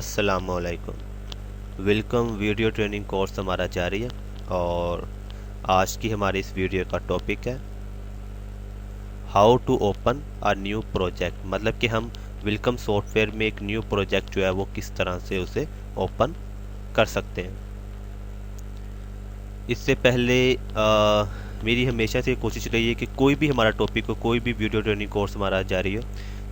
अस्सलामुअलैकुम। Welcome. Video training course हमारा जारी है और आज की हमारी इस वीडियो का टॉपिक है how to open a new project. मतलब कि हम वेलकम सॉफ्टवेयर में एक न्यू प्रोजेक्ट जो है वो किस तरह से उसे ओपन कर सकते हैं। इससे पहले मेरी हमेशा से कोशिश रही है कि कोई भी हमारा टॉपिक हो, कोई भी वीडियो ट्रेनिंग कोर्स हमारा जारी हो,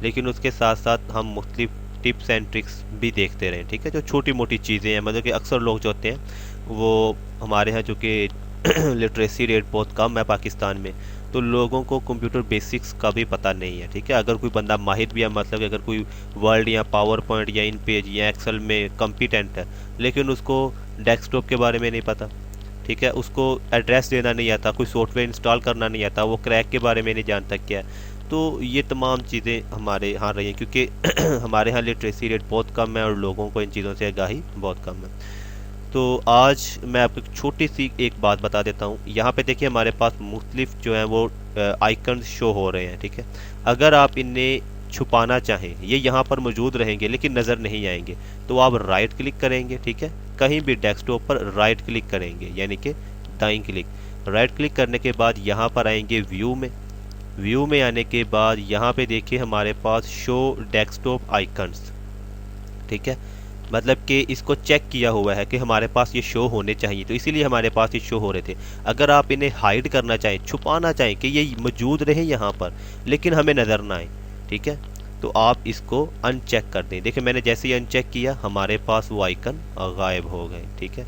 लेकिन उसके साथ साथ हम मुख्तलिफ टिप्स एंड ट्रिक्स भी देखते रहें। ठीक है, जो छोटी मोटी चीज़ें हैं, मतलब कि अक्सर लोग जो होते हैं वो हमारे यहाँ जो कि लिटरेसी रेट बहुत कम है पाकिस्तान में, तो लोगों को कंप्यूटर बेसिक्स का भी पता नहीं है। ठीक है, अगर कोई बंदा माहिर भी है, मतलब कि अगर कोई वर्ड या पावर पॉइंट या इन पेज या एक्सेल में कम्पिटेंट है, लेकिन उसको डेस्कटॉप के बारे में नहीं पता, ठीक है, उसको एड्रेस देना नहीं आता, कोई सॉफ्टवेयर इंस्टॉल करना नहीं आता, वो क्रैक के बारे में नहीं जानता क्या है, तो ये तमाम चीज़ें हमारे यहाँ रही हैं क्योंकि हमारे यहाँ लिटरेसी रेट बहुत कम है और लोगों को इन चीज़ों से आगाही बहुत कम है। तो आज मैं आपको एक छोटी सी एक बात बता देता हूँ। यहाँ पे देखिए हमारे पास मुख्तलिफ जो हैं वो आइकन शो हो रहे हैं। ठीक है, अगर आप इन्हें छुपाना चाहें, ये यहाँ पर मौजूद रहेंगे लेकिन नज़र नहीं आएंगे, तो आप राइट क्लिक करेंगे। ठीक है, कहीं भी डेस्कटॉप पर राइट क्लिक करेंगे, यानी कि दाईं क्लिक। राइट क्लिक करने के बाद यहाँ पर आएंगे व्यू में। व्यू में आने के बाद यहाँ पे देखिए हमारे पास शो डेस्कटॉप आइकन्स। ठीक है, मतलब कि इसको चेक किया हुआ है कि हमारे पास ये शो होने चाहिए, तो इसीलिए हमारे पास ये शो हो रहे थे। अगर आप इन्हें हाइड करना चाहें, छुपाना चाहें कि ये मौजूद रहे यहाँ पर लेकिन हमें नज़र ना आए, ठीक है, तो आप इसको अनचेक कर दें। देखिए मैंने जैसे ही अनचेक किया हमारे पास वो आइकन गायब हो गए। ठीक है,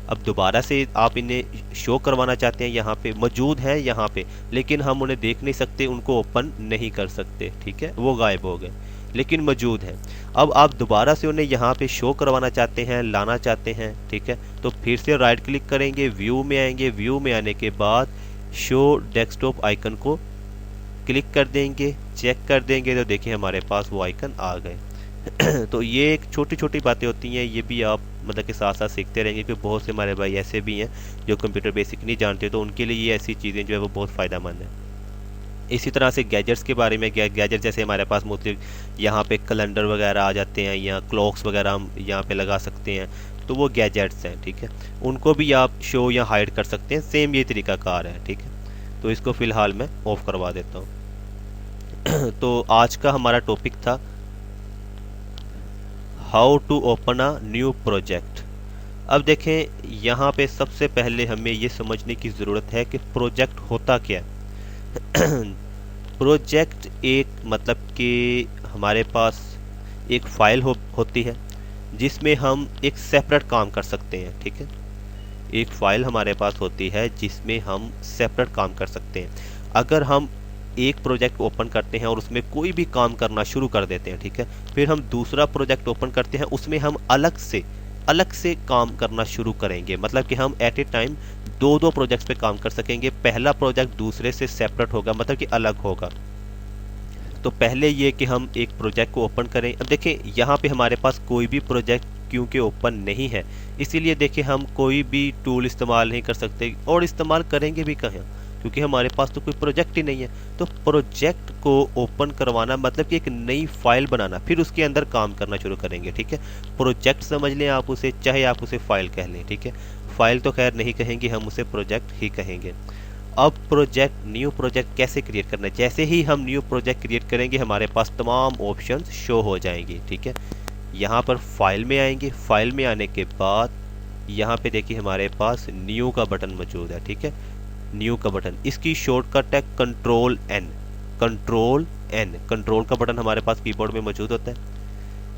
अब दोबारा से आप इन्हें शो करवाना चाहते हैं, यहाँ पे मौजूद हैं यहाँ पे, लेकिन हम उन्हें देख नहीं सकते, उनको ओपन नहीं कर सकते। ठीक है, वो गायब हो गए लेकिन मौजूद हैं। अब आप दोबारा से उन्हें यहाँ पे शो करवाना चाहते हैं, लाना चाहते हैं, ठीक है, तो फिर से राइट क्लिक करेंगे, व्यू में आएंगे। व्यू में आने के बाद शो डेस्कटॉप आइकन को क्लिक कर देंगे, चेक कर देंगे, तो देखिए हमारे पास वो आइकन आ गए। तो ये एक छोटी छोटी बातें होती हैं, ये भी आप मतलब के साथ साथ सीखते रहेंगे क्योंकि बहुत से हमारे भाई ऐसे भी हैं जो कंप्यूटर बेसिक नहीं जानते, तो उनके लिए ये ऐसी चीज़ें जो है वो बहुत फ़ायदेमंद है। इसी तरह से गैजेट्स के बारे में, गैजेट जैसे हमारे पास मुख्तलिफ यहाँ पे कैलेंडर वगैरह आ जाते हैं या क्लॉक्स वगैरह हम यहाँ पे लगा सकते हैं, तो वो गैजेट्स हैं। ठीक है, उनको भी आप शो या हाइड कर सकते हैं, सेम ये तरीका कार है। ठीक है, तो इसको फ़िलहाल मैं ऑफ करवा देता हूँ। तो आज का हमारा टॉपिक था how to open a new project. अब देखें यहाँ पे सबसे पहले हमें ये समझने की ज़रूरत है कि प्रोजेक्ट होता क्या है। प्रोजेक्ट एक मतलब कि हमारे पास एक फाइल होती है जिसमें हम एक सेपरेट काम कर सकते हैं। ठीक है, एक फाइल हमारे पास होती है जिसमें हम सेपरेट काम कर सकते हैं। अगर हम एक प्रोजेक्ट ओपन करते हैं और उसमें कोई भी काम करना शुरू कर देते हैं, ठीक है, फिर हम दूसरा प्रोजेक्ट ओपन करते हैं, उसमें हम अलग से काम करना शुरू करेंगे। मतलब कि हम एट ए टाइम दो प्रोजेक्ट्स पे काम कर सकेंगे। पहला प्रोजेक्ट दूसरे से सेपरेट होगा, मतलब कि अलग होगा। तो पहले ये कि हम एक प्रोजेक्ट को ओपन करें। अब देखें यहाँ पे हमारे पास कोई भी प्रोजेक्ट क्योंकि ओपन नहीं है, इसीलिए देखिए हम कोई भी टूल इस्तेमाल नहीं कर सकते और इस्तेमाल करेंगे भी कहाँ, क्योंकि हमारे पास तो कोई प्रोजेक्ट ही नहीं है। तो प्रोजेक्ट को ओपन करवाना मतलब कि एक नई फाइल बनाना, फिर उसके अंदर काम करना शुरू करेंगे। ठीक है, प्रोजेक्ट समझ लें आप उसे, चाहे आप उसे फाइल कह लें। ठीक है, फाइल तो खैर नहीं कहेंगे, हम उसे प्रोजेक्ट ही कहेंगे। अब न्यू प्रोजेक्ट कैसे क्रिएट करना है? जैसे ही हम न्यू प्रोजेक्ट क्रिएट करेंगे हमारे पास तमाम ऑप्शंस शो हो जाएंगे। ठीक है, यहाँ पर फाइल में आएंगे। फाइल में आने के बाद यहाँ पे देखिए हमारे पास न्यू का बटन मौजूद है। ठीक है, न्यू का बटन, इसकी शॉर्टकट है control N. Control N, control का बटन हमारे पास कीबोर्ड में मौजूद होता है।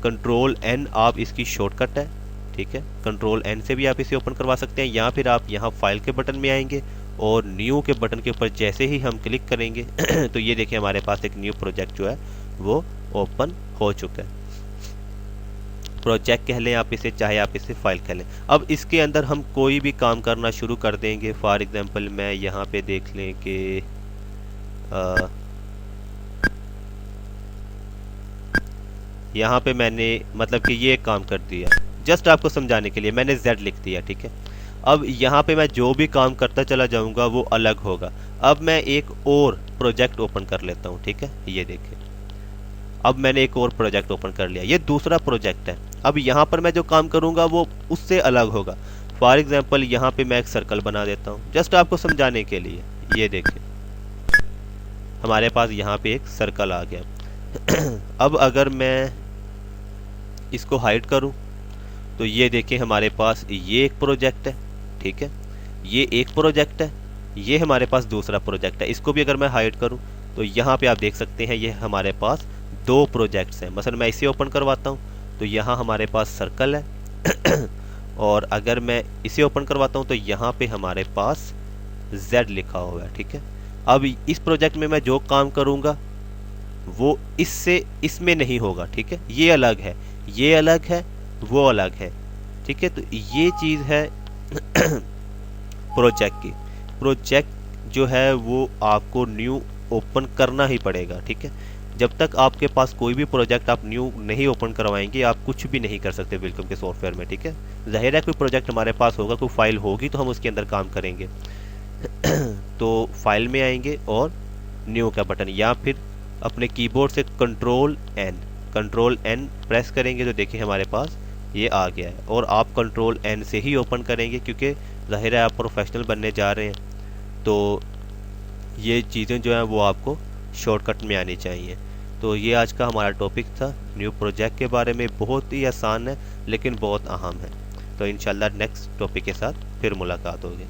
कंट्रोल एन आप इसकी शॉर्टकट है। ठीक है, कंट्रोल एन से भी आप इसे ओपन करवा सकते हैं, या फिर आप यहाँ फाइल के बटन में आएंगे और न्यू के बटन के ऊपर जैसे ही हम क्लिक करेंगे तो ये देखिए हमारे पास एक न्यू प्रोजेक्ट जो है वो ओपन हो चुका है। प्रोजेक्ट कह लें आप इसे, चाहे आप इसे फाइल कह लें। अब इसके अंदर हम कोई भी काम करना शुरू कर देंगे। फॉर एग्जांपल मैं यहाँ पे देख लें कि यहाँ पे मैंने मतलब कि ये काम कर दिया, जस्ट आपको समझाने के लिए मैंने Z लिख दिया। ठीक है, अब यहाँ पे मैं जो भी काम करता चला जाऊँगा वो अलग होगा। अब मैं एक और प्रोजेक्ट ओपन कर लेता हूँ। ठीक है, ये देखिए अब मैंने एक और प्रोजेक्ट ओपन कर लिया, ये दूसरा प्रोजेक्ट है। अब यहाँ पर मैं जो काम करूँगा वो उससे अलग होगा। फॉर एग्जाम्पल यहाँ पे मैं एक सर्कल बना देता हूँ जस्ट आपको समझाने के लिए। ये देखिए हमारे पास यहाँ पे एक सर्कल आ गया। अब अगर मैं इसको हाइड करूँ तो ये देखिए हमारे पास ये एक प्रोजेक्ट है, ठीक है, ये एक प्रोजेक्ट है, ये हमारे पास दूसरा प्रोजेक्ट है। इसको भी अगर मैं हाइड करूँ तो यहाँ पे आप देख सकते हैं ये हमारे पास दो प्रोजेक्ट्स हैं। मसलन मैं इसे ओपन करवाता हूँ तो यहाँ हमारे पास सर्कल है और अगर मैं इसे ओपन करवाता हूँ तो यहाँ पे हमारे पास Z लिखा हुआ है, ठीक है। अब इस प्रोजेक्ट में मैं जो काम करूँगा वो इसमें नहीं होगा, ठीक है, ये अलग है, ये अलग है, वो अलग है, ठीक है। तो ये चीज़ है प्रोजेक्ट की। प्रोजेक्ट जो है वो आपको न्यू ओपन करना ही पड़ेगा, ठीक है। जब तक आपके पास कोई भी प्रोजेक्ट आप न्यू नहीं ओपन करवाएंगे आप कुछ भी नहीं कर सकते वेलकम के सॉफ्टवेयर में, ठीक है। जाहिर है कोई प्रोजेक्ट हमारे पास होगा, कोई फाइल होगी तो हम उसके अंदर काम करेंगे। तो फाइल में आएंगे और न्यू का बटन या फिर अपने कीबोर्ड से कंट्रोल एन प्रेस करेंगे तो देखिए हमारे पास ये आ गया है। और आप कंट्रोल एन से ही ओपन करेंगे क्योंकि जाहिर है आप प्रोफेशनल बनने जा रहे हैं, तो ये चीज़ें जो हैं वो आपको शॉर्टकट में आनी चाहिए। तो ये आज का हमारा टॉपिक था न्यू प्रोजेक्ट के बारे में। बहुत ही आसान है लेकिन बहुत अहम है। तो इंशाल्लाह नेक्स्ट टॉपिक के साथ फिर मुलाकात होगी।